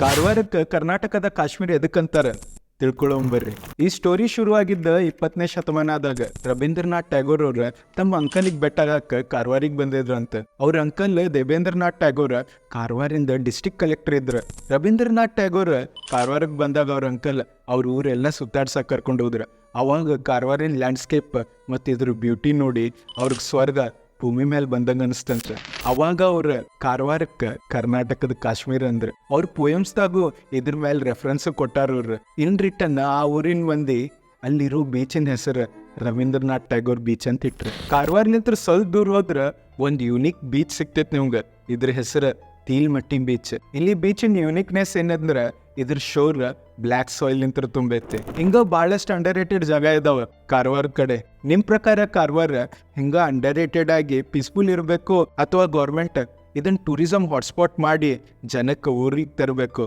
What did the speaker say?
ಕಾರವಾರಕ್ಕೆ ಕರ್ನಾಟಕದ ಕಾಶ್ಮೀರ ಎದಕ್ಕಂತಾರ ತಿಳ್ಕೊಳ್ಳೋಂಬರ್ರಿ. ಈ ಸ್ಟೋರಿ ಶುರುವಾಗಿದ್ದ 20ನೇ ಶತಮಾನದಾಗ ರವೀಂದ್ರನಾಥ್ ಟ್ಯಾಗೋರ್ ಅವ್ರ ತಮ್ಮ ಅಂಕಲಿಗೆ ಬೆಟ್ಟಾಗಕ್ಕೆ ಕಾರವಾರಿಗೆ ಬಂದಿದ್ರಂತ. ಅವ್ರ ಅಂಕಲ್ ದೇವೇಂದ್ರನಾಥ್ ಟ್ಯಾಗೋರ್ ಕಾರವಾರಿಂದ ಡಿಸ್ಟ್ರಿಕ್ಟ್ ಕಲೆಕ್ಟರ್ ಇದ್ರ. ರವೀಂದ್ರನಾಥ್ ಟ್ಯಾಗೋರ್ ಕಾರವಾರಕ್ಕೆ ಬಂದಾಗ ಅವ್ರ ಅಂಕಲ್ ಅವ್ರ ಊರೆಲ್ಲ ಸುತ್ತಾಡ್ಸಕ್ಕೆ ಕರ್ಕೊಂಡು ಹೋದ್ರ. ಅವಾಗ ಕಾರವಾರಿನ ಲ್ಯಾಂಡ್ಸ್ಕೇಪ್ ಮತ್ತು ಇದ್ರ ಬ್ಯೂಟಿ ನೋಡಿ ಅವ್ರಿಗೆ ಸ್ವರ್ಗ ಭೂಮಿ ಮೇಲೆ ಬಂದಂಗೆ ಅನಿಸ್ತಂತ. ಅವಾಗ ಅವ್ರ ಕಾರವಾರಕ್ಕೆ ಕರ್ನಾಟಕದ ಕಾಶ್ಮೀರ ಅಂದ್ರೆ ಅವ್ರ ಪೋಯಮ್ಸ್ದಾಗೂ ಇದ್ರ ಮೇಲೆ ರೆಫರೆನ್ಸ್ ಕೊಟ್ಟಾರ. ಅವ್ರು ಇನ್ ರಿಟರ್ನ್ ಆ ಊರಿನ ಮಂದಿ ಅಲ್ಲಿರೋ ಬೀಚಿನ ಹೆಸರು ರವೀಂದ್ರನಾಥ್ ಟ್ಯಾಗೋರ್ ಬೀಚ್ ಅಂತ ಇಟ್ರು. ಕಾರವಾರ್ಲಿಂತ್ರ ಸ್ವಲ್ಪ ದೂರ ಹೋದ್ರ ಒಂದು ಯೂನಿಕ್ ಬೀಚ್ ಸಿಗ್ತೈತಿ ನಿಮ್ಗೆ. ಇದ್ರ ಹೆಸರು ತೀಲ್ಮಟ್ಟಿ ಬೀಚ್. ಇಲ್ಲಿ ಬೀಚಿನ ಯೂನಿಕ್ನೆಸ್ ಏನಂದ್ರೆ ಇದ್ರ ಶೋರ್ ಬ್ಲ್ಯಾಕ್ ಸಾಯಿಲ್ ನಿಂತ್ರ ತುಂಬೈತಿ. ಹಿಂಗ ಬಹಳಷ್ಟು ಅಂಡರ್ ರೇಟೆಡ್ ಜಾಗ ಇದಾವ ಕಾರವಾರ ಕಡೆ. ನಿಮ್ ಪ್ರಕಾರ ಕಾರವಾರ ಹಿಂಗ ಅಂಡರ್ ರೇಟೆಡ್ ಆಗಿ ಪೀಸ್ಫುಲ್ ಇರಬೇಕು ಅಥವಾ ಗೌರ್ಮೆಂಟ್ ಇದನ್ನ ಟೂರಿಸಂ ಹಾಟ್ಸ್ಪಾಟ್ ಮಾಡಿ ಜನಕ್ಕೆ ಊರಿಗೆ ತರಬೇಕು?